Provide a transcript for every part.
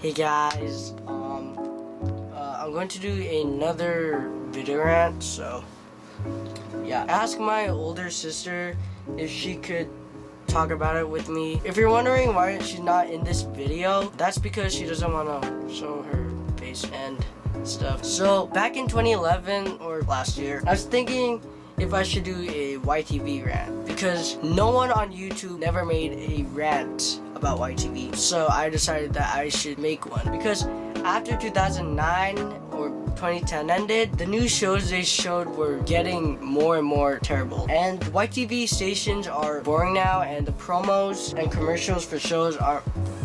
Hey guys, I'm going to do another video rant, so yeah. Ask my older sister if she could talk about it with me. If you're wondering why she's not in this video, that's because she doesn't want to show her face and stuff. So back in 2011 or last year, I was thinking if I should do a YTV rant because no one on YouTube never made a rant about YTV. So I decided that I should make one because after 2009 or 2010 ended, the new shows they showed were getting more and more terrible. And YTV stations are boring now, and the promos and commercials for shows are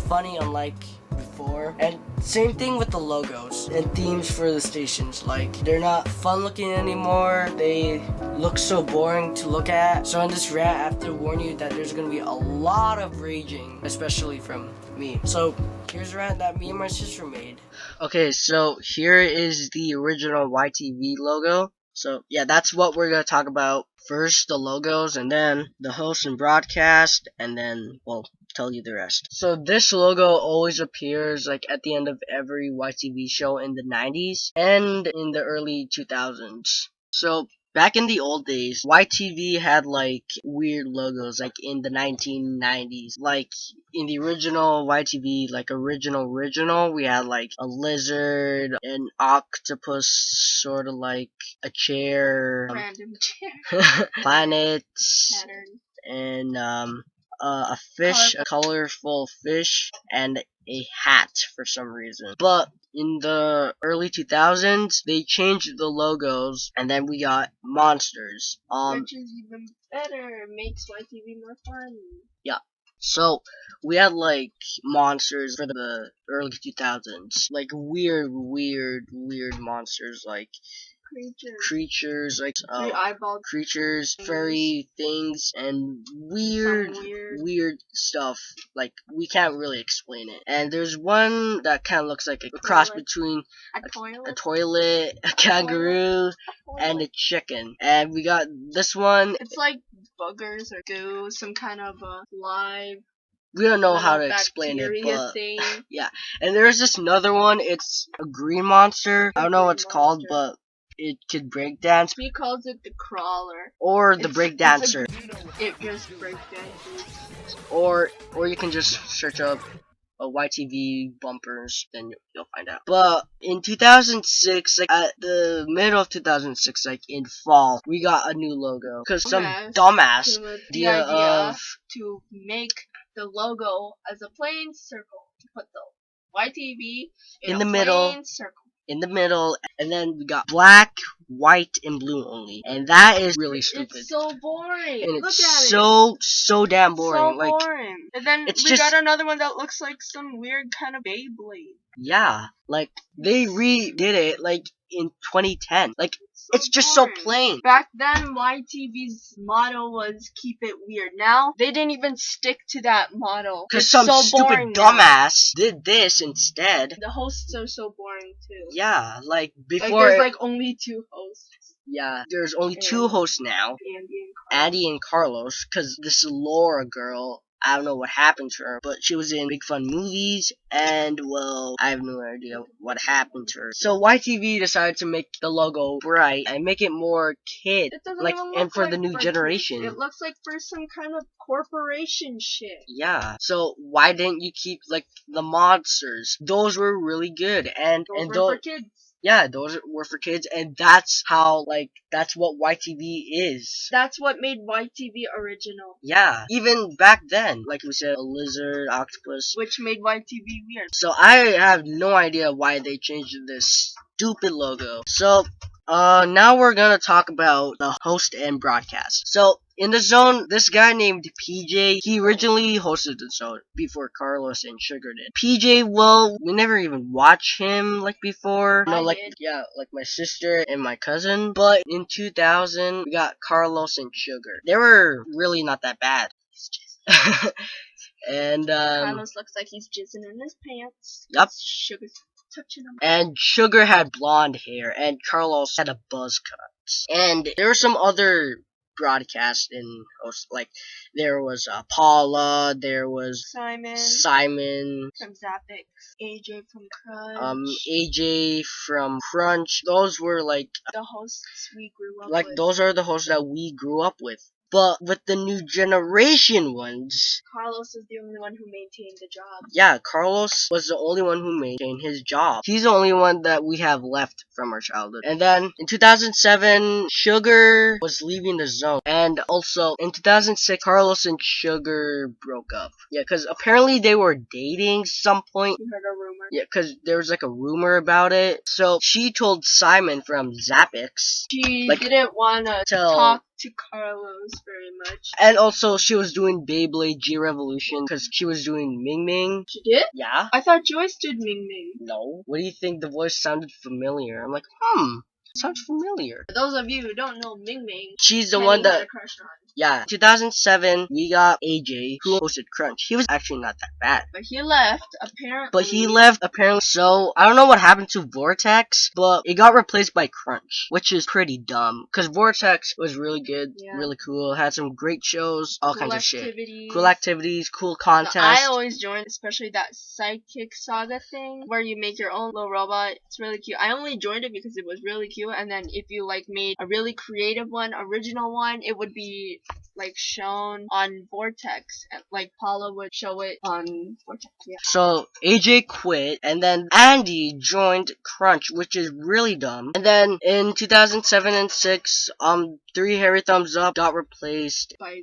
funny unlike before. And same thing with the logos and themes for the stations. Like, they're not fun looking anymore. They look so boring to look at. So in this rant, I have to warn you that there's gonna be a lot of raging, especially from me. So here's a rant that me and my sister made. Okay, so here is the original YTV logo. So yeah, that's what we're gonna talk about. First the logos, and then the host and broadcast, and then we'll tell you the rest. So this logo always appears like at the end of every YTV show in the 90s and in the early 2000s. So back in the old days, YTV had like weird logos like in the 1990s. Like in the original YTV, like original, we had like a lizard, an octopus, sort of like a chair, random chair, planets, pattern, and a fish, a colorful fish, and a hat for some reason. But in the early 2000s, they changed the logos, and then we got monsters. which is even better. It makes YTV more fun. Yeah. So we had like monsters for the early 2000s, like weird monsters, like creatures like eyeballed creatures, furry things, and weird stuff. Like, we can't really explain it. And there's one that kind of looks like a cross between a toilet, a kangaroo, and a chicken. And we got this one. It's like boogers or goo, some kind of live. We don't know how to explain it, but thing. Yeah. And there's this another one. It's a green monster. I don't know what it's called, but it could break dance. He calls it the crawler. Or the break dancer. It just break dances. Or you can just search up YTV bumpers, then you'll find out. But in 2006, like at the middle of 2006, like in fall, we got a new logo because some dumbass idea of to make the logo as a plain circle, to put the YTV in the middle circle. In the middle, and then we got black, white, and blue only, and that is really stupid. It's so boring. And Look it's at so damn boring. So boring. And then we got another one that looks like some weird kind of Beyblade. Yeah, like they redid it like in 2010. Like, it's just so plain. Back then, YTV's motto was keep it weird. Now, they didn't even stick to that motto. Because some stupid dumbass did this instead. The hosts are so boring, too. Yeah, like before... Like, there's like only 2 hosts. Yeah, there's only 2 hosts now. Andy and Carlos. Because this Laura girl... I don't know what happened to her, but she was in Big Fun movies, and, well, I have no idea what happened to her. So YTV decided to make the logo bright and make it more kid, like, and for the new generation. It looks like for some kind of corporation shit. Yeah. So why didn't you keep, like, the monsters? Those were really good, and those were for kids. Yeah, those were for kids, and that's how, like, that's what YTV is. That's what made YTV original. Yeah, even back then, like we said, a lizard, octopus. Which made YTV weird. So I have no idea why they changed this stupid logo. So, now we're gonna talk about the host and broadcast. So, in the zone, this guy named PJ, he originally hosted the zone before Carlos and Sugar did. PJ, well, we never even watched him like before. No, like, yeah, like my sister and my cousin. But in 2000, we got Carlos and Sugar. They were really not that bad. And, Carlos looks like he's jizzing in his pants. Yup. Sugar's touching him. And Sugar had blonde hair, and Carlos had a buzz cut. And there were some other broadcast in, like, there was Paula, there was Simon from Zappix, AJ from Crunch, AJ from Crunch. Those were like the hosts we grew up like with. those are the hosts that we grew up with. But with the new generation ones, Carlos is the only one who maintained the job. Yeah, Carlos was the only one who maintained his job. He's the only one that we have left from our childhood. And then in 2007, Sugar was leaving the zone. And also in 2006, Carlos and Sugar broke up. Yeah, because apparently they were dating some point. You heard a rumor? Yeah, because there was like a rumor about it. So she told Simon from Zappix. She didn't want to talk to Carlos very much. And also she was doing Beyblade G Revolution because she was doing Ming Ming. She did? Yeah. I thought Joyce did Ming Ming. No. What do you think? The voice sounded familiar. I'm like, sounds familiar. For those of you who don't know Ming Ming, she's the one that had a crush on. Yeah, 2007, we got AJ, who hosted Crunch. He was actually not that bad. But he left, apparently. So, I don't know what happened to Vortex, but it got replaced by Crunch, which is pretty dumb. Because Vortex was really good, really cool, had some great shows, all kinds of shit. Cool activities, cool contests. I always joined, especially that Psychic Saga thing, where you make your own little robot. It's really cute. I only joined it because it was really cute, and then if you, like, made a really creative one, original one, it would be like shown on Vortex, like Paula would show it on Vortex. Yeah. So AJ quit, and then Andy joined Crunch, which is really dumb. And then in 2007 and 6, 3 Hairy Thumbs Up got replaced by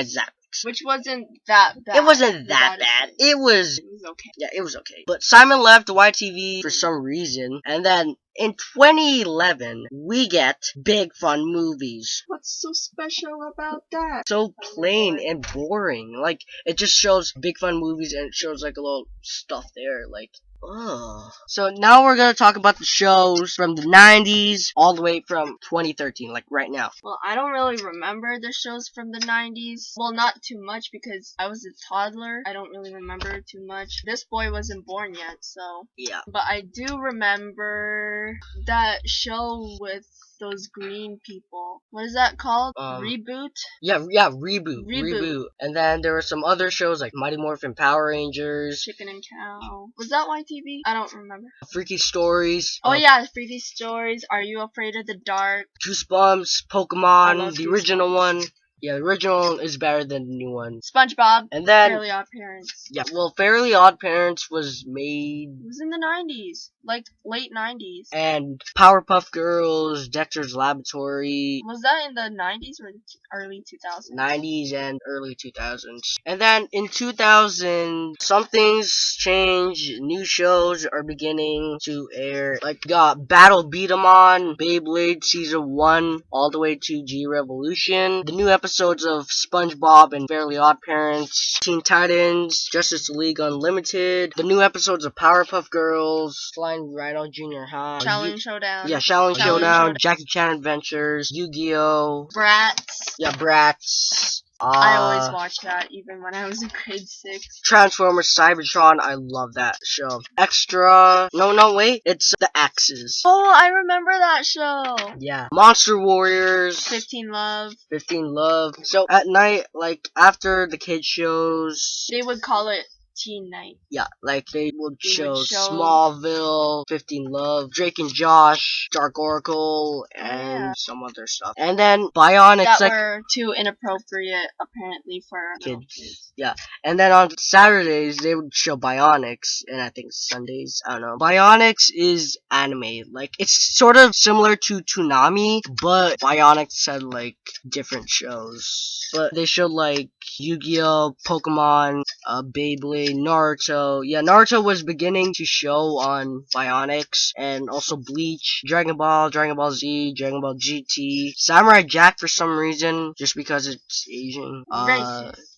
Zappix. Which wasn't that bad. It wasn't that bad. It was okay. Yeah, it was okay. But Simon left YTV for some reason, and then in 2011, we get Big Fun Movies. What's so special about that? So plain and boring. Like, it just shows Big Fun Movies and it shows like a little stuff there. Like, ugh. So now we're gonna talk about the shows from the 90s all the way from 2013, like right now. Well, I don't really remember the shows from the 90s. Well, not too much because I was a toddler. I don't really remember too much. This boy wasn't born yet, so. Yeah. But I do remember that show with those green people. What is that called? Reboot? Yeah, Reboot. And then there were some other shows like Mighty Morphin Power Rangers. Chicken and Cow. Was that YTV? I don't remember. Freaky Stories. Oh yeah, Freaky Stories. Are You Afraid of the Dark? Goosebumps, Pokemon, the original one. Yeah, the original is better than the new one. SpongeBob. And then Fairly Odd Parents. Yeah, well, Fairly Odd Parents was made. It was in the 90s, like late 90s. And Powerpuff Girls, Dexter's Laboratory. Was that in the 90s or early 2000s? 90s and early 2000s. And then in 2000, some things change. New shows are beginning to air. Like, got Battle B-daman, Beyblade Season 1, all the way to G Revolution. The new episodes of SpongeBob and Fairly Odd Parents, Teen Titans, Justice League Unlimited, the new episodes of Powerpuff Girls, Flying Rhino Junior High, Shaolin Showdown. Yeah, Shaolin Showdown, Jackie Chan Adventures, Yu-Gi-Oh! Bratz. Yeah, Bratz. I always watched that, even when I was in grade 6. Transformers Cybertron, I love that show. Extra, no, wait, it's The Axes. Oh, I remember that show. Yeah. Monster Warriors. 15 Love. So at night, like after the kids shows, they would call it Teen Night. Yeah, like they would show Smallville, 15 Love, Drake and Josh, Dark Oracle, and some other stuff. And then Bionics, that were too inappropriate, apparently, for kids. Yeah, and then on Saturdays they would show Bionics, and I think Sundays, I don't know. Bionics is anime, like it's sort of similar to Toonami, but Bionics had like different shows. But they showed like Yu-Gi-Oh, Pokemon, Beyblade, Naruto. Yeah, Naruto was beginning to show on Bionics, and also Bleach, Dragon Ball, Dragon Ball Z, Dragon Ball GT, Samurai Jack for some reason, just because it's Asian.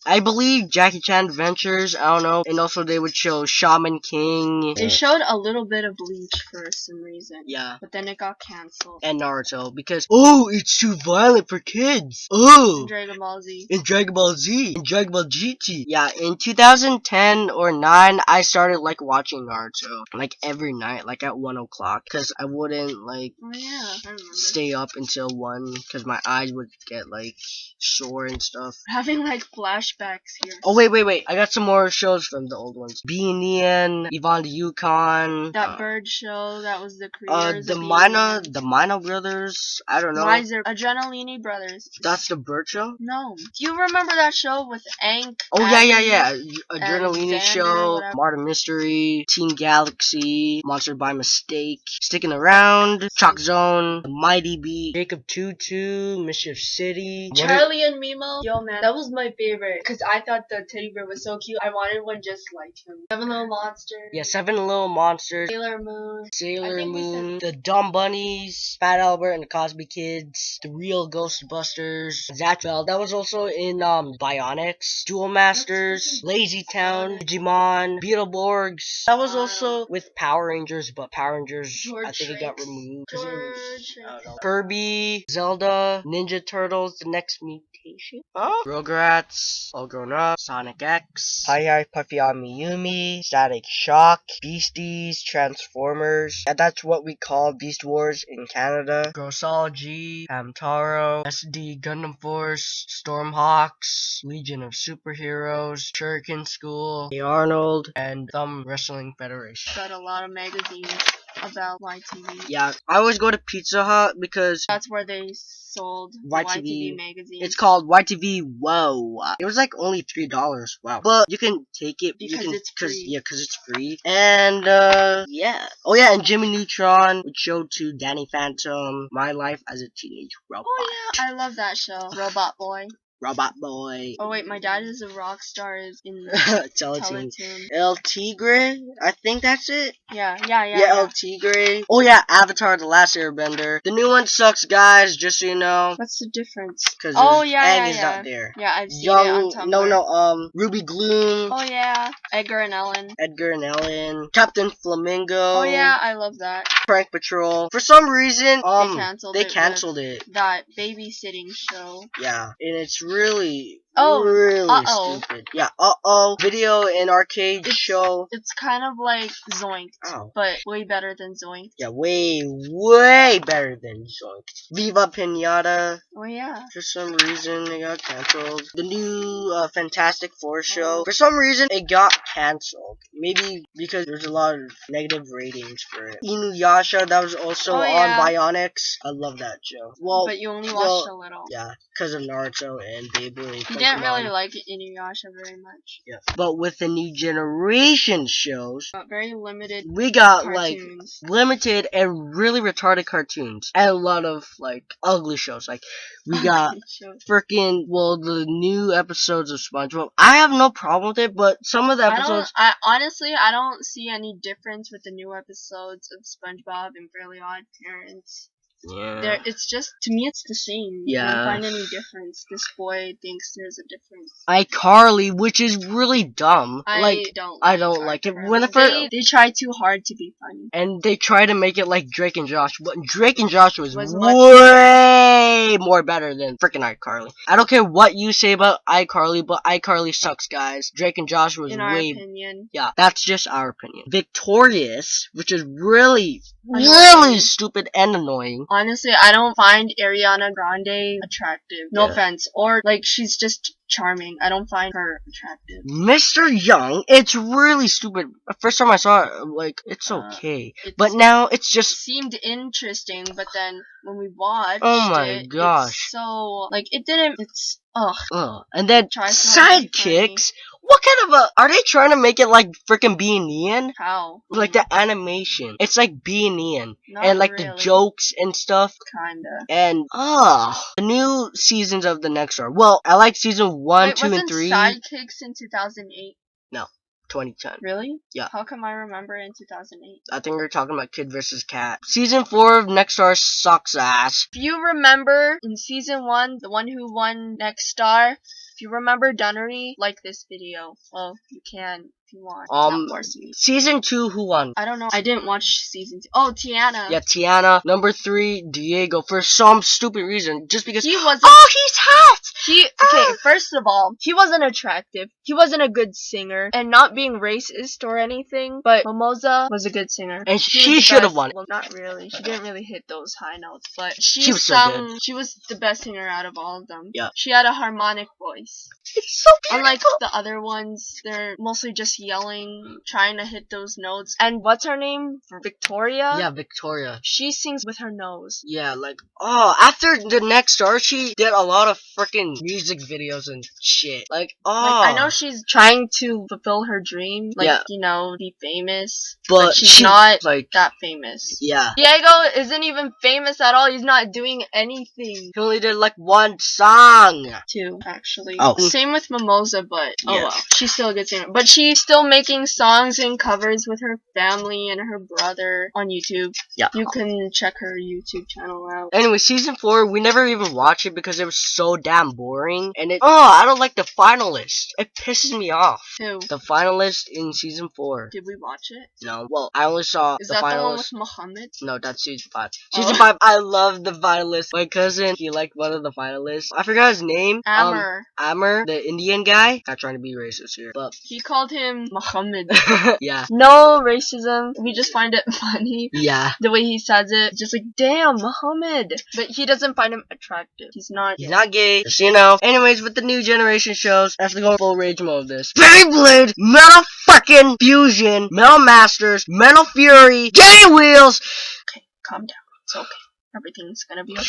I believe Jackie Chan Adventures, I don't know. And also they would show Shaman King. They showed a little bit of Bleach for some reason. Yeah. But then it got cancelled. And Naruto because, oh, it's too violent for kids. Oh. And Dragon Ball Z. In Dragon Ball Z. In Dragon Ball GT. Yeah, in 2010 or 9, I started like watching Naruto. Like every night, like at 1 o'clock. Because I wouldn't like Oh yeah, I remember. stay up until 1 because my eyes would get like sore and stuff. Having like flashbacks here. Oh wait, I got some more shows from the old ones. B-daman, Yvonne the Yukon. That bird show, that was the creators The of Mina, B-daman. the Mina brothers. I don't know. Miser, Adrenalini Brothers. That's the bird show. No. Do you remember that show with Aang? Oh yeah. Adrenaline Xander, Show, whatever. Martin Mystery, Team Galaxy, Monster by Mistake, Sticking Around, Chalk Zone, Mighty Beat, Jacob Tutu, Mischief City. Charlie and Mimo. Yo man, that was my favorite. Because I thought the teddy bear was so cute. I wanted one just like him. Seven Little Monsters. Yeah, Seven Little Monsters, Sailor Moon. Sailor I think we Moon, the Dumb Bunnies, Fat Albert and the Cosby Kids, the Real Ghostbusters, Zatchel. That was also in Bionics, Duel Masters, Lazy Town, Digimon, Beetleborgs. That was also with Power Rangers, but Power Rangers, I think it got removed. 'Cause it was, I don't know. Kirby, Zelda, Ninja Turtles, The Next Mutation. Huh? Rugrats, All Grown Up, Sonic X, Hi Puffy Yumi, Static Shock, Beasties, Transformers. And that's what we call Beast Wars in Canada. Grossology, Hamtaro, SD Gundam Force, Stormhawks, Legion of Superheroes, Shuriken School, Hey Arnold, and Thumb Wrestling Federation. Got a lot of magazines about YTV. Yeah, I always go to Pizza Hut because That's where they sold YTV magazine. it's called YTV. Whoa, it was like only $3. Wow, but you can take it Because it's free. because it's free. And yeah, oh yeah, and Jimmy Neutron, which showed to Danny Phantom, My Life as a Teenage Robot. Oh yeah, I love that show. Robot Boy. Robot Boy. Oh wait, my dad is a rock star in Teletoon. Teletoon. El Tigre, I think that's it. Yeah, El Tigre. Oh yeah, Avatar: The Last Airbender. The new one sucks, guys. Just so you know. What's the difference? Because Aang is not there. Yeah, I've seen it on Tumblr. Ruby Gloom. Oh yeah, Edgar and Ellen. Captain Flamingo. Oh yeah, I love that. Prank Patrol. For some reason, they canceled it. That babysitting show. Yeah, and it's really stupid. Yeah, video and arcade show. It's kind of like Zoinked, but way better than Zoinked. Yeah, way better than Zoinked. Viva Pinata. Oh yeah. For some reason, it got canceled. The new Fantastic Four show. For some reason, it got canceled. Maybe because there's a lot of negative ratings for it. Inuyasha, that was also on Bionics. I love that show. Well, but you only watched a little. Yeah, because of Naruto and Beyblade. You didn't really like Inuyasha very much. Yeah. But with the new generation shows, very limited. We got cartoons. Like limited and really retarded cartoons and a lot of like ugly shows. Like we got the new episodes of SpongeBob. I have no problem with it, but some of the episodes. I honestly don't see any difference with the new episodes of SpongeBob and Fairly Odd Parents. Yeah. It's just, to me, it's the same. Yeah. I don't find any difference. This boy thinks there's a difference. iCarly, which is really dumb. I don't like it. They try too hard to be funny. And they try to make it like Drake and Josh, but Drake and Josh was way more better than freaking iCarly. I don't care what you say about iCarly, but iCarly sucks, guys. Drake and Josh was in our opinion. Yeah, that's just our opinion. Victorious, which is really stupid and annoying. Honestly, I don't find Ariana Grande attractive. No offense. Or, like, she's just charming. I don't find her attractive. Mr. Young, it's really stupid. First time I saw it, like, it's okay. But now it's just... It seemed interesting, but then when we watched gosh. So, like, it didn't... It's... Ugh. And then sidekicks... What kind of are they trying to make it like freaking Being Ian? How? Like the animation. It's like Being Ian. Not and like really. the jokes and stuff. Kinda. And, the new seasons of the next are. Well, I like season 1, 2, and 3. Sidekicks in 2008? No. 2010. Really? Yeah. How come I remember in 2008? I think we're talking about Kid vs. Cat. Season 4 of Next Star sucks ass. If you remember, in season 1, the one who won Next Star, If you remember Dunnery, like this video. Well, you can if you want. Not forcing me. Season 2, who won? I don't know. I didn't watch season 2. Oh, Tiana. Yeah, Tiana. Number 3, Diego. For some stupid reason, just because He wasn't. Oh, he's hot. Okay, first of all, he wasn't attractive. He wasn't a good singer, and not being racist or anything. But Mimosa was a good singer, And she she was the should have best. won. Well, not really. She didn't really hit those high notes, but She was so sung. good. She was the best singer out of all of them. Yeah. She had a harmonic voice. It's so beautiful. Unlike the other ones, they're mostly just yelling, trying to hit those notes. And what's her name? Victoria? Yeah, Victoria. She sings with her nose. Yeah, like, after the Next Star, she did a lot of freaking music videos and shit. Like, I know she's trying to fulfill her dream, Yeah. be famous, but she's not like that famous. Yeah. Diego isn't even famous at all. He's not doing anything. He only did like one song. 2, actually. Oh. Same with Mimosa, but oh Yes. well. She's still a good singer. But she's still making songs and covers with her family and her brother on YouTube. Yeah. You can check her YouTube channel out. Anyway, season 4, we never even watched it because it was so damn boring. And I don't like the finalist. It pisses me off. Who? The finalist in season 4. Did we watch it? No. Well, I only saw Is the that finalist. the one with Muhammad? No, that's season 5. Oh. Season 5, I love the finalists. My cousin, he liked one of the finalists. I forgot his name. Amr. Amr, the Indian guy. Not trying to be racist here, but He called him Muhammad. yeah. No racism. We just find it funny. Yeah. The way he says it. Just like, damn, Muhammad. But he doesn't find him attractive. He's not. He's not gay, just so you know. Anyways, with the new generation shows, I have to go full rage mode of this. Beyblade, Metal fucking Fusion, Metal Masters, Metal Fury, Gay Wheels. Okay, calm down. It's okay. Everything's gonna be okay.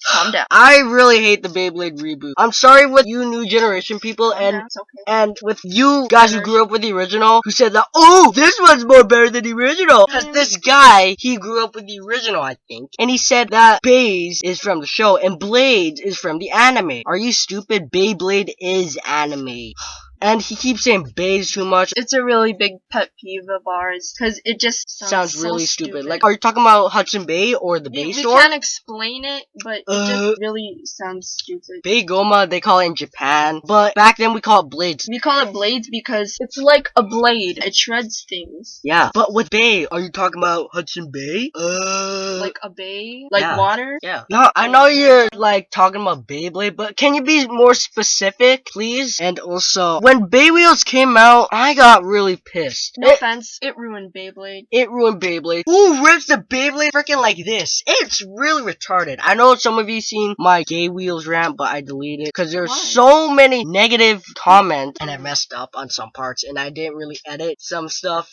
Calm down. I really hate the Beyblade reboot. I'm sorry with you new generation people Calm down. It's okay. and with you guys who grew up with the original, who said that, oh, this one's more better than the original. Because this guy, he grew up with the original, I think. And he said that Bays is from the show and Blades is from the anime. Are you stupid? Beyblade is anime. And he keeps saying Bays too much. It's a really big pet peeve of ours because it just sounds so really stupid. Like, are you talking about Hudson Bay or the Bay we store? can't explain it, but it just really sounds stupid. Bay Goma, they call it in Japan. But back then we call it Blades. We call it blades because it's like a blade. It shreds things. Yeah. But with Bay, are you talking about Hudson Bay? Like a bay? Like yeah. water? Yeah. No, I know you're like talking about Beyblade, but can you be more specific, please? And also, when Bay Wheels came out, I got really pissed. No offense, it ruined Beyblade. It ruined Beyblade. Who rips the Beyblade freaking like this? It's really retarded. I know some of you seen my Gay Wheels rant, but I deleted it because there's so many negative comments, and I messed up on some parts, and I didn't really edit some stuff.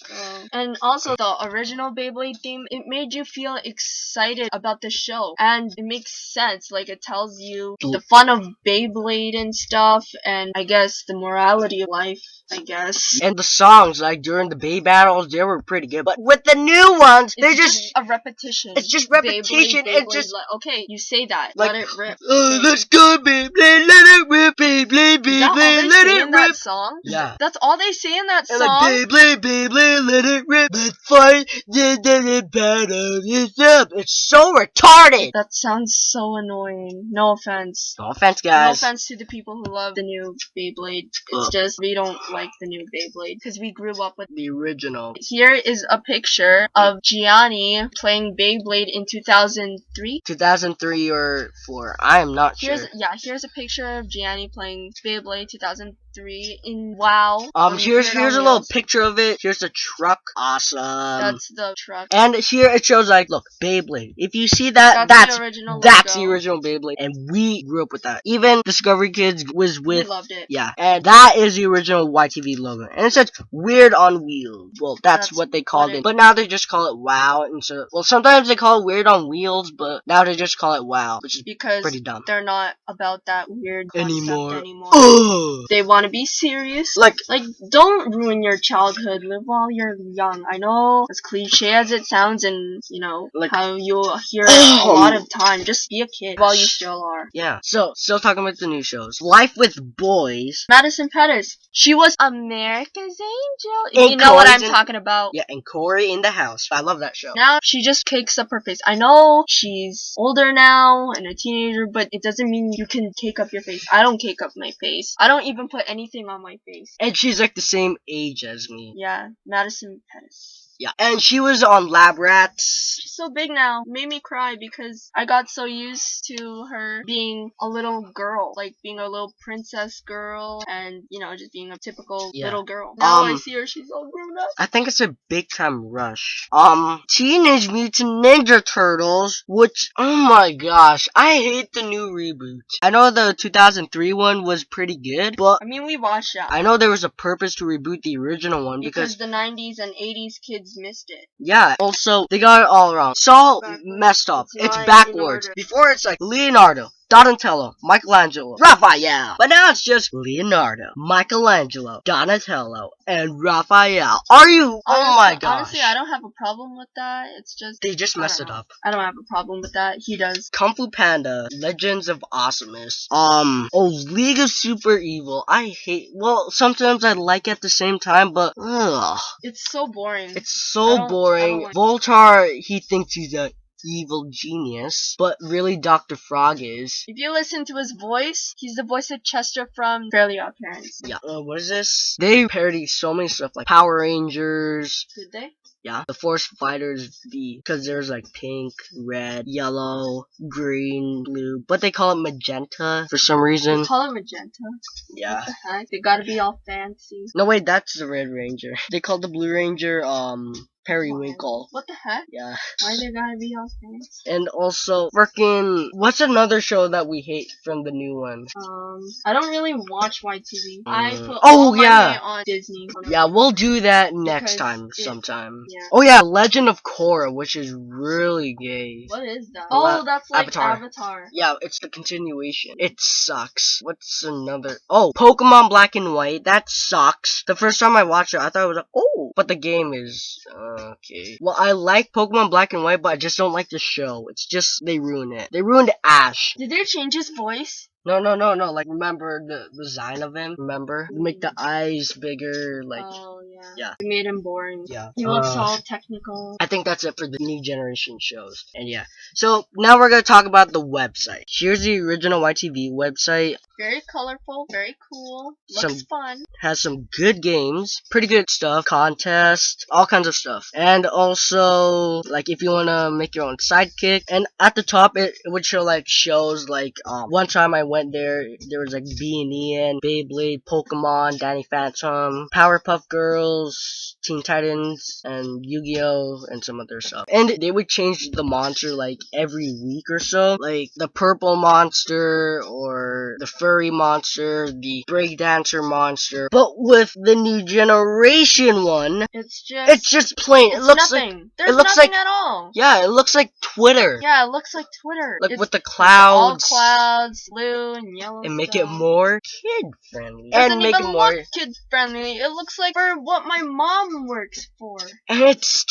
And also, the original Beyblade theme, it made you feel excited about the show, and it makes sense. Like, it tells you the fun of Beyblade and stuff, and I guess the morality of life, I guess. And the songs, like during the Bay battles, they were pretty good. But with the new ones, they're just a repetition. It's just repetition. Beyblade, and just okay, you say that. like, let it rip. Let's go, Beyblade, let it rip, Beyblade, Beyblade, let it rip. That song? Yeah. That's all they say in that and song. like Beyblade, Beyblade, let it rip. Let's fight, the battle is up. It's so retarded. That sounds so annoying. No offense. No offense, guys. No offense to the people who love the new Beyblade. It's just we don't like the new Beyblade because we grew up with the original. Here is a picture of Gianni playing Beyblade in 2003. 2003 or 4. I am not sure. Here's a picture of Gianni playing Beyblade 2003 in WoW. Here's a little picture of it. Here's the truck. Awesome. That's the truck. And here it shows like, look, Beyblade. If you see that, that's the original that's logo. the original Beyblade. And we grew up with that. Even Discovery Kids was with. We loved it. Yeah. And that is the original YTV logo. And it says Weird on Wheels. Well, that's what they called it. But now they just call it WoW. And so, well, sometimes they call it Weird on Wheels, but now they just call it WoW, which is pretty dumb. They're not about that weird concept anymore. Ugh. They want want to be serious. Like, Don't ruin your childhood. Live while you're young. I know, as cliche as it sounds, and you know like, how you'll hear it a lot of time. Just be a kid while you still are. yeah. So, still talking about the new shows. Life with Boys. Madison Pettis. She was America's Angel. And You know what I'm Corey's talking about. Yeah, and Corey in the House. I love that show. Now she just cakes up her face. I know she's older now and a teenager, but it doesn't mean you can cake up your face. I don't cake up my face. I don't even put anything on my face. And she's like the same age as me. Yeah, Madison Pettis. Yeah, and she was on Lab Rats. She's so big now. Made me cry because I got so used to her being a little girl, like being a little princess girl, and you know, just being a typical little girl. Now I see her, she's all grown up. I think it's a big time rush. Teenage Mutant Ninja Turtles, which, oh my gosh, I hate the new reboot. I know the 2003 one was pretty good, but I mean, we watched that. I know there was a purpose to reboot the original one because the 90s and 80s kids missed it. Yeah, also, they got it all wrong. It's all messed up. It's backwards. Before it's like Leonardo, Donatello, Michelangelo, Raphael. But now it's just Leonardo, Michelangelo, Donatello, and Raphael. Are you? Oh my gosh. Honestly, I don't have a problem with that. It's just... They just messed it up. I don't have a problem with that. He does. Kung Fu Panda, Legends of Awesomeness. League of Super Evil. I hate... Well, sometimes I like it at the same time, but... Ugh. It's so boring. It's so boring. Voltar, he thinks he's a evil genius, but really Dr. Frog is. If you listen to his voice, he's the voice of Chester from Fairly Odd Parents. Yeah, what is this? They parody so many stuff, like Power Rangers. Did they? Yeah, the Force Fighters, because there's like pink, red, yellow, green, blue, but they call it magenta for some reason. They call it magenta? Yeah. What the heck? They gotta be all fancy. No, wait, that's the Red Ranger. They call the Blue Ranger, Periwinkle. What the heck? Yeah. Why they gotta be all fancy? And also, what's another show that we hate from the new one? I don't really watch YTV. I put my money on Disney. Yeah, we'll do that next time sometime. Yeah. Oh yeah, Legend of Korra, which is really gay. What is that? Oh, that's like Avatar. Yeah, it's the continuation. It sucks. What's another? Oh, Pokemon Black and White. That sucks. The first time I watched it, I thought it was like, oh, but the game is okay. Well, I like Pokemon Black and White, but I just don't like the show. It's just they ruined it. They ruined Ash. Did they change his voice? No. Like, remember the design of him? Remember? Make the eyes bigger, like... Oh, yeah. Yeah. It made him boring. Yeah. He looks all technical. I think that's it for the new generation shows. And yeah. So, now we're gonna talk about the website. Here's the original YTV website. Very colorful, very cool. Looks fun. Has some good games, pretty good stuff, contests, all kinds of stuff. And also, like, if you wanna make your own sidekick. And at the top, it would show, like, shows, like, one time I went there was, like, B and Ian, Beyblade, Pokemon, Danny Phantom, Powerpuff Girls, Teen Titans, and Yu-Gi-Oh! And some other stuff. And they would change the monster, like, every week or so. Like, the purple monster, or the furry monster, the breakdancer monster. But with the new generation one, it's just plain. It looks nothing. Like it looks nothing like at all. Yeah, it looks like Twitter. Yeah, it looks like Twitter. Like with the clouds, all clouds, blue and yellow, and make it more kid friendly. And make it more kid friendly. It looks like for what my mom works for. And it's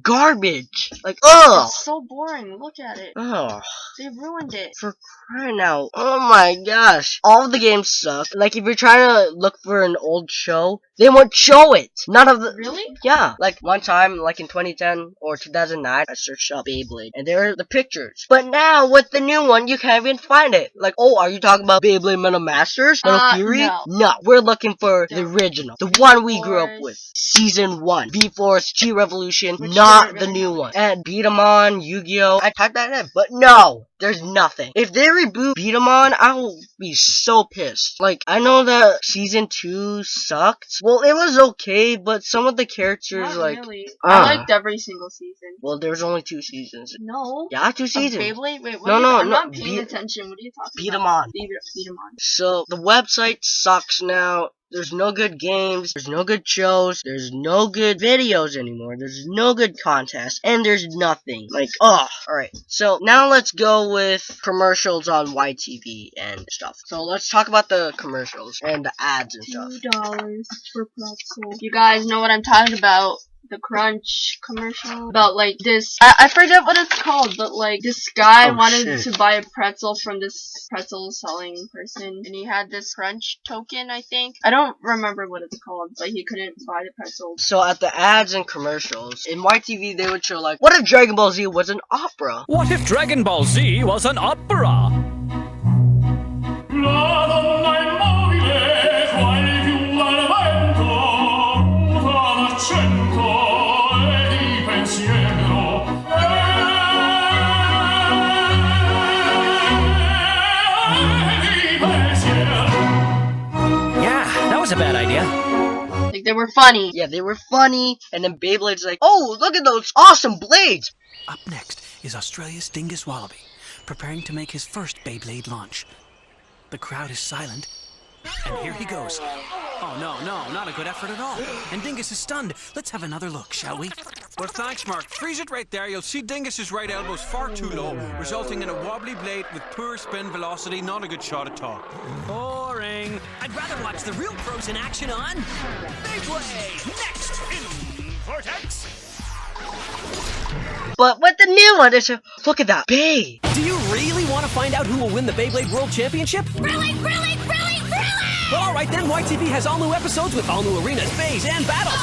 garbage. Like, ugh. It's so boring. Look at it. Ugh. They ruined it. For crying out. Oh my gosh. All the games suck. Like, if you're trying to look for an old show, they won't show it. None of the... Really? Yeah. Like, one time, like in 2010 or 2009, I searched up Beyblade, and there are the pictures. But now, with the new one, you can't even find it. Like, oh, are you talking about Beyblade Metal Masters? Metal Fury? No. We're looking for the original. The one we grew up with. Season 1. B-Force, G-Revolution, not the new one. And B-daman, Yu-Gi-Oh! I typed that in, but no. There's nothing. If they reboot B-daman, I will be so pissed. Like, I know that Season 2 sucked. Well, it was okay, but some of the characters, not like... really. I liked every single season. Well, there's only 2 seasons. No. Yeah, 2 seasons. Beyblade? Wait, what? No, I'm not paying attention. What are you talking about? B-daman. B-daman. So, the website sucks now. There's no good games, there's no good shows, there's no good videos anymore, there's no good contests, and there's nothing. Like, oh, alright. So now let's go with commercials on YTV and stuff. So let's talk about the commercials and the ads and stuff. $2 for pretzel. You guys know what I'm talking about. The Crunch commercial about like this. I forget what it's called, but like this guy wanted to buy a pretzel from this pretzel selling person, and he had this Crunch token. I think I don't remember what it's called, but he couldn't buy the pretzel. So at the ads and commercials in YTV, they would show like, what if Dragon Ball Z was an opera? What if Dragon Ball Z was an opera? A bad idea. Like, they were funny. Yeah, they were funny, and then Beyblade's like, oh, look at those awesome blades! Up next is Australia's Dingus Wallaby, preparing to make his first Beyblade launch. The crowd is silent, and here he goes. Oh, no, not a good effort at all. And Dingus is stunned. Let's have another look, shall we? Well, thanks, Mark. Freeze it right there. You'll see Dingus's right elbow's far too low, resulting in a wobbly blade with poor spin velocity. Not a good shot at all. Boring. I'd rather watch the real pros in action on Beyblade. Next in Vortex. But with the new one, it's look at that Bey. Do you really want to find out who will win the Beyblade World Championship? Really? Well, alright then, YTV has all new episodes with all new arenas, bays, and battles.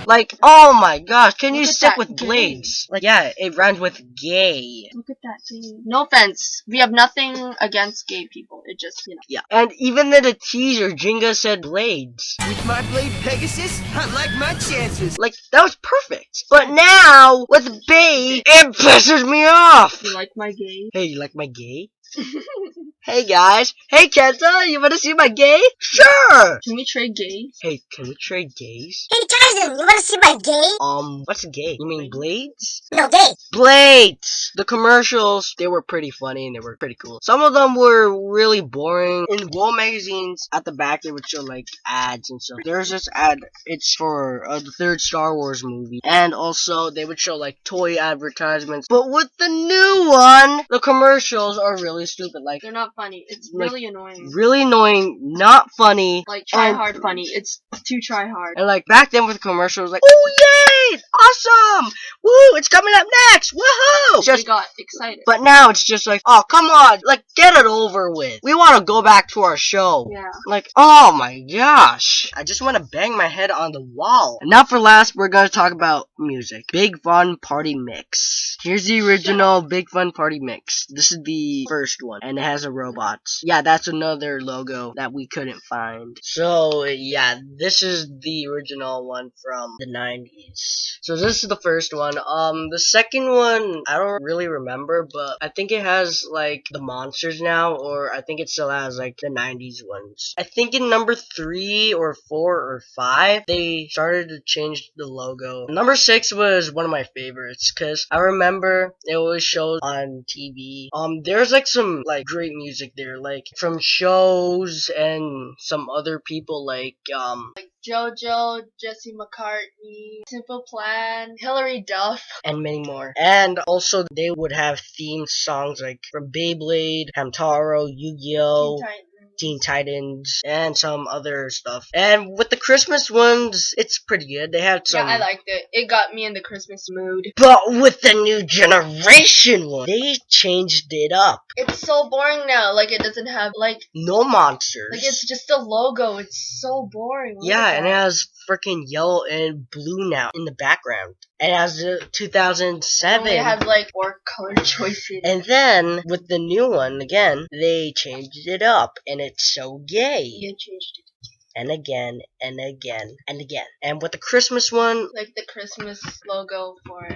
Like, oh my gosh, can you Look at stick that with gay. blades? Like, yeah, it rhymes with gay. Look at that thing. No offense. We have nothing against gay people. It just, you know. Yeah, and even in the teaser, Jenga said blades. With my blade Pegasus, I like my chances. Like, that was perfect. But now, with Bey, it pisses me off. You like my gay? Hey, you like my gay? Hey guys. Hey Kenta, you wanna see my gay? Sure! Can we trade gays? Hey, can we trade gays? Hey Tarzan, you wanna see my gay? What's gay? You mean blades? No, gay. Blades! The commercials, they were pretty funny and they were pretty cool. Some of them were really boring. In World magazines, at the back, they would show like ads and stuff. There's this ad, it's for the third Star Wars movie. And also, they would show like toy advertisements. But with the new one, the commercials are really stupid. Like, They're not funny. It's Like, really annoying. really annoying, not funny. Like, try and- hard funny. It's too try hard. And like back then with commercials, like, oh yay, awesome, woo, it's coming up next, woohoo! We Just, got excited. but now it's just like, oh come on, like get it over with. We want to go back to our show. Yeah. Like, oh my gosh, I just want to bang my head on the wall. And now for last, we're gonna talk about music. Big Fun Party Mix. Here's the original Big Fun Party Mix. This is the first one, and it has a robot. Yeah, that's another logo that we couldn't find. So yeah, this is the original one from the 90s. So this is the first one. The second one, I don't really remember, but I think it has like the monsters now, or I think it still has like the 90s ones. I think in number 3 or 4 or 5, they started to change the logo. Number 6 was one of my favorites, because I remember it always showed on TV. There's like some like great music there, like from shows and some other people like JoJo, Jesse McCartney, Simple Plan, Hilary Duff. and many more. And also they would have theme songs like from Beyblade, Hamtaro, Yu-Gi-Oh, Teen Titans. Teen Titans, and some other stuff. And with the Christmas ones, it's pretty good. They had some. Yeah, I liked it. It got me in the Christmas mood. But with the new generation one, they changed it up. It's so boring now. Like, it doesn't have, like, No monsters. it's just a logo. It's so boring. Look Yeah, at and it that. has freaking yellow and blue now in the background. It has the 2007. They have, like, 4 color choices. And then, with the new one, again, they changed it up, and it's so gay. You changed it. And again, and again, and again. And with the Christmas one, Like the Christmas logo for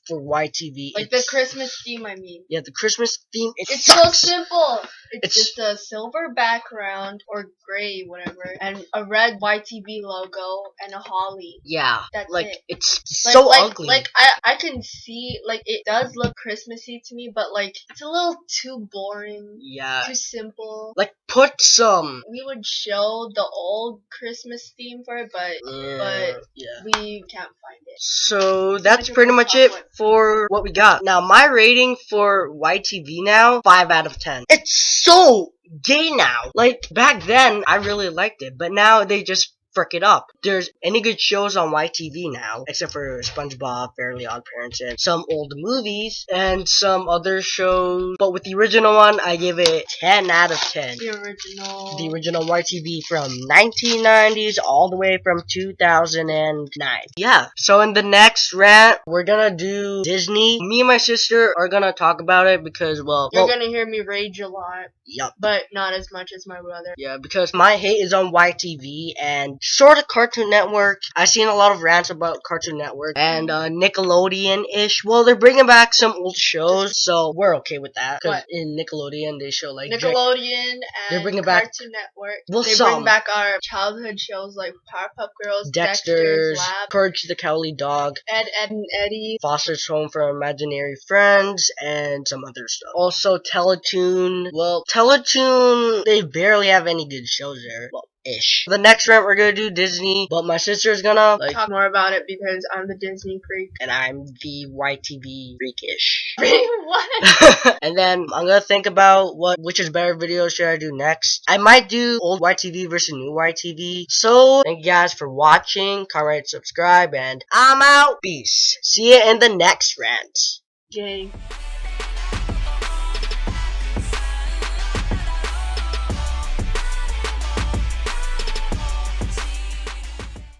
for YTV. Like the Christmas theme, I mean. Yeah, the Christmas theme. It's sucks. so simple. It's just a silver background or gray, whatever, and a red YTV logo and a holly. Yeah, That's like it. it's so ugly. Like I can see, like, it does look Christmassy to me, but like it's a little too boring. Yeah. Too simple. Like put some. We would show the old Christmas theme for it, but yeah. we can't find it. So that's pretty much it for what we got. Now my rating for YTV now, 5 out of 10. It's so gay now. Like back then I really liked it, but now they just frick it up. There's any good shows on YTV now, except for SpongeBob, Fairly Odd Parents, and some old movies, and some other shows. But with the original one, I give it 10 out of 10. The original YTV from 1990s all the way from 2009. Yeah. So in the next rant, we're gonna do Disney. Me and my sister are gonna talk about it because, you're gonna hear me rage a lot. Yup. But not as much as my brother. Yeah, because my hate is on YTV and sort of Cartoon Network. I've seen a lot of rants about Cartoon Network and Nickelodeon-ish. Well, they're bringing back some old shows, so we're okay with that. Because in Nickelodeon, they show like Nickelodeon they're bringing and back Cartoon Network. Well, they bring back our childhood shows like Powerpuff Girls, Dexter's Lab, Courage the Cowardly Dog, Ed, and Eddie, Foster's Home for Imaginary Friends, and some other stuff. Also, Teletoon. Well, Teletoon, they barely have any good shows there. Well, ish. The next rant we're gonna do Disney, but my sister's gonna talk more about it because I'm the Disney freak. And I'm the YTV freakish. What? And then I'm gonna think about which is better video should I do next. I might do old YTV versus new YTV. So thank you guys for watching. Comment, rate, subscribe, and I'm out. Peace. See you in the next rant. Gay.